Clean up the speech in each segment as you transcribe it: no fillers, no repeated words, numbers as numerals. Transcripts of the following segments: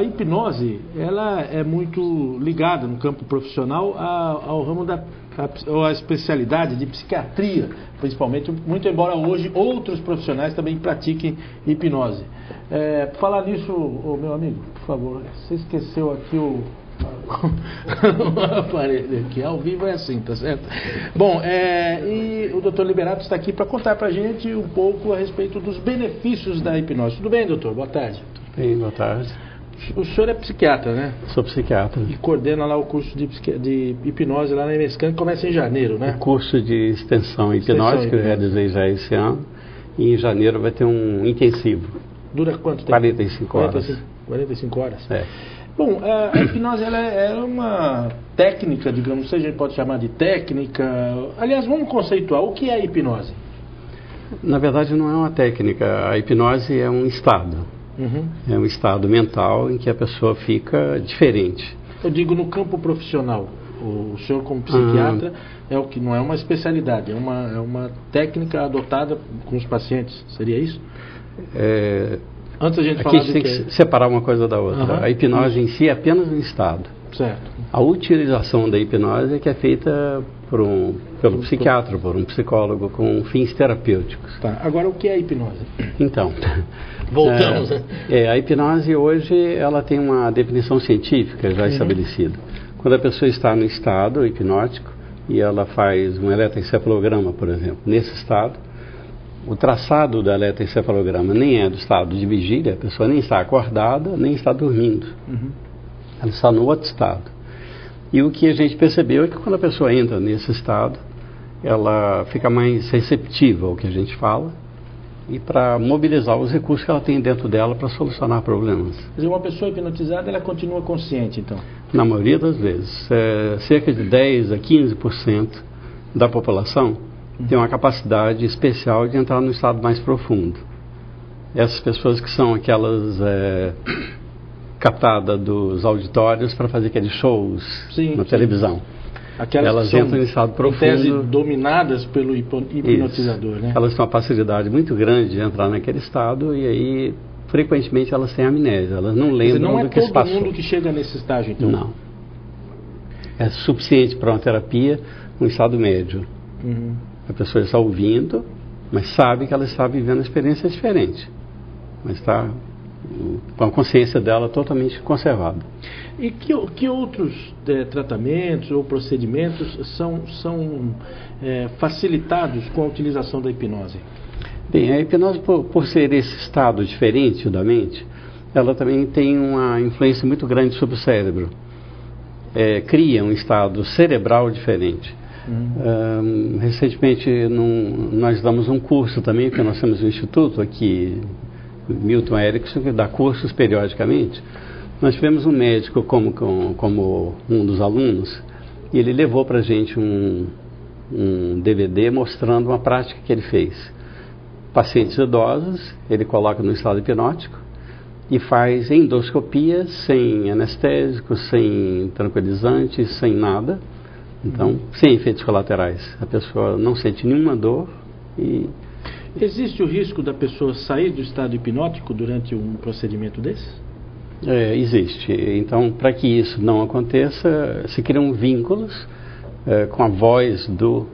a hipnose, ela é muito ligada no campo profissional ao ramo ou à especialidade de psiquiatria, principalmente, muito embora hoje outros profissionais também pratiquem hipnose. Falar nisso, meu amigo, por favor, você esqueceu aqui o aparelho aqui, ao vivo é assim, tá certo? Bom, e o Dr. Liberato está aqui para contar para a gente um pouco a respeito dos benefícios da hipnose. Tudo bem, doutor? Boa tarde. Tudo bem, boa tarde. O senhor é psiquiatra, né? Sou psiquiatra. E coordena lá o curso de hipnose lá na Inescan, que começa em janeiro, né? O curso de extensão hipnótica que eu realizei já esse ano. E em janeiro vai ter um intensivo. Dura quanto tempo? 45 horas. 45 horas? É. Bom, a hipnose ela é uma técnica, digamos, se a gente pode chamar de técnica. Aliás, vamos conceituar. O que é a hipnose? Na verdade, não é uma técnica. A hipnose é um estado. Uhum. É um estado mental em que a pessoa fica diferente. Eu digo no campo profissional. O senhor, como psiquiatra, é o que não é uma especialidade, é uma técnica adotada com os pacientes. Seria isso? Antes a gente aqui a gente tem que separar uma coisa da outra. Uhum. A hipnose em si é apenas um estado. Certo. A utilização da hipnose é que é feita pelo psiquiatra, por um psicólogo, com fins terapêuticos. Tá. Agora, o que é a hipnose? Então, voltamos. A hipnose hoje ela tem uma definição científica já estabelecida. Quando a pessoa está no estado hipnótico e ela faz um eletroencefalograma, por exemplo, nesse estado, o traçado do eletroencefalograma nem é do estado de vigília, a pessoa nem está acordada, nem está dormindo. Uhum. Ela está no outro estado. E o que a gente percebeu é que quando a pessoa entra nesse estado, ela fica mais receptiva ao que a gente fala e para mobilizar os recursos que ela tem dentro dela para solucionar problemas. Quer dizer, uma pessoa hipnotizada, ela continua consciente, então? Na maioria das vezes. Cerca de 10% a 15% da população tem uma capacidade especial de entrar no estado mais profundo. Essas pessoas que são aquelas captadas dos auditórios para fazer aqueles shows na televisão. Elas entram em estado profundo. Em tese, dominadas pelo hipnotizador, né? Elas têm uma facilidade muito grande de entrar naquele estado e aí, frequentemente, elas têm amnésia. Elas não lembram do que se passou. Não é todo mundo que chega nesse estágio, então? Não. É suficiente para uma terapia um estado médio. Uhum. A pessoa está ouvindo, mas sabe que ela está vivendo uma experiência diferente. Mas está com a consciência dela totalmente conservada. E que outros tratamentos ou procedimentos são facilitados com a utilização da hipnose? Bem, a hipnose, por ser esse estado diferente da mente, ela também tem uma influência muito grande sobre o cérebro. Cria um estado cerebral diferente. Recentemente nós damos um curso também, porque nós temos um instituto aqui, Milton Erickson, que dá cursos periodicamente. Nós tivemos um médico como um dos alunos e ele levou para a gente um DVD mostrando uma prática que ele fez. Pacientes idosos, ele coloca no estado hipnótico e faz endoscopia sem anestésico, sem tranquilizante, sem nada. Então, sem efeitos colaterais. A pessoa não sente nenhuma dor e... Existe o risco da pessoa sair do estado hipnótico durante um procedimento desse? Existe. Então, para que isso não aconteça, se criam vínculos com a voz do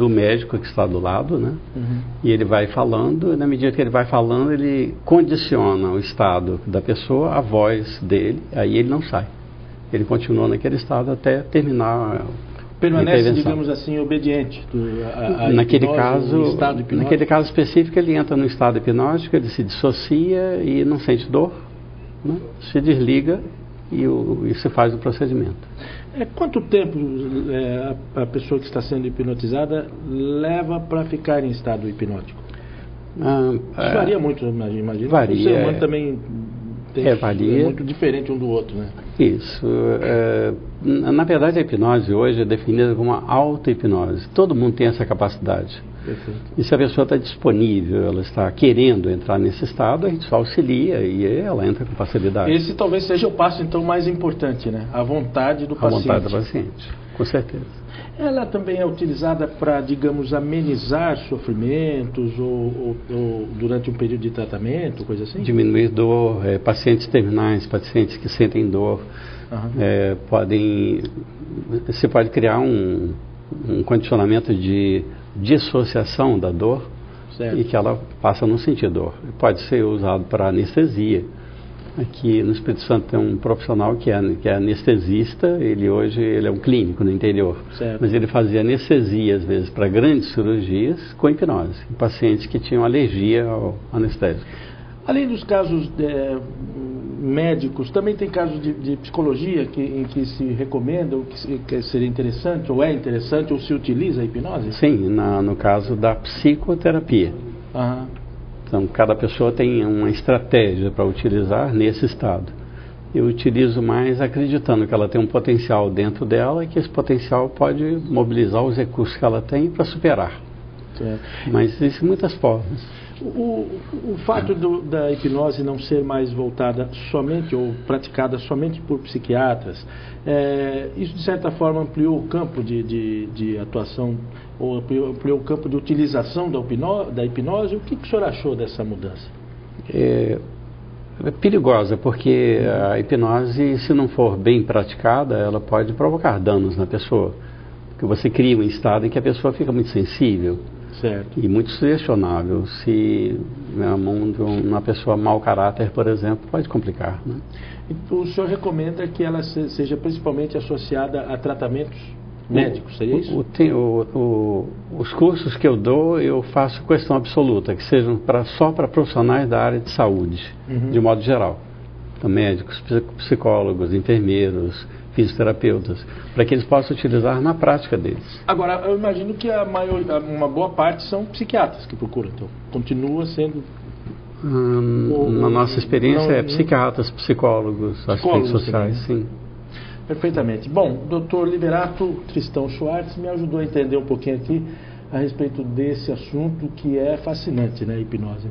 médico que está do lado, né? Uhum. E ele vai falando, e na medida que ele vai falando, ele condiciona o estado da pessoa, a voz dele, aí ele não sai. Ele continua naquele estado até terminar... Permanece, digamos assim, obediente naquele caso específico, ele entra no estado hipnótico, ele se dissocia e não sente dor, né? Se desliga e se faz o procedimento. Quanto tempo a pessoa que está sendo hipnotizada leva para ficar em estado hipnótico? Isso varia muito, imagino. Varia. O ser humano também varia. É muito diferente um do outro, né? Isso. Na verdade, a hipnose hoje é definida como uma auto-hipnose. Todo mundo tem essa capacidade. Perfeito. E se a pessoa está disponível, ela está querendo entrar nesse estado, a gente só auxilia e ela entra com facilidade. Esse talvez seja o passo, então, mais importante, né? A vontade do paciente. A vontade do paciente, com certeza. Ela também é utilizada para, digamos, amenizar sofrimentos ou durante um período de tratamento, coisa assim? Diminuir dor, pacientes terminais, pacientes que sentem dor, você pode criar um condicionamento de dissociação da dor, certo, e que ela passa a não sentir dor. Pode ser usado para anestesia. Aqui no Espírito Santo tem um profissional que é anestesista, hoje ele é um clínico no interior, certo, mas ele fazia anestesia às vezes para grandes cirurgias com hipnose, em pacientes que tinham alergia ao anestésico. Além dos casos médicos, também tem casos de psicologia em que se recomenda, que seria interessante, ou é interessante, ou se utiliza a hipnose? Sim, no caso da psicoterapia. Então, cada pessoa tem uma estratégia para utilizar nesse estado. Eu utilizo mais acreditando que ela tem um potencial dentro dela e que esse potencial pode mobilizar os recursos que ela tem para superar. Certo. Mas existem muitas formas. O fato da hipnose não ser mais voltada somente ou praticada somente por psiquiatras, isso de certa forma ampliou o campo de atuação, ou ampliou o campo de utilização da hipnose. O que o senhor achou dessa mudança? É perigosa, porque a hipnose, se não for bem praticada, ela pode provocar danos na pessoa. Porque você cria um estado em que a pessoa fica muito sensível. Certo. E muito sugestionável. Se na mão de uma pessoa mau caráter, por exemplo, pode complicar, né? O senhor recomenda que ela seja principalmente associada a tratamentos médicos, seria isso? Os cursos que eu dou, eu faço questão absoluta, que sejam só para profissionais da área de saúde, de modo geral. Então, médicos, psicólogos, enfermeiros, fisioterapeutas, para que eles possam utilizar na prática deles. Agora, eu imagino que uma boa parte são psiquiatras que procuram, então continua sendo... na nossa experiência psiquiatras, psicólogos, assistentes sociais, sim. Perfeitamente. Bom, o Dr. Liberato Tristão Schwartz me ajudou a entender um pouquinho aqui a respeito desse assunto que é fascinante, né, a hipnose.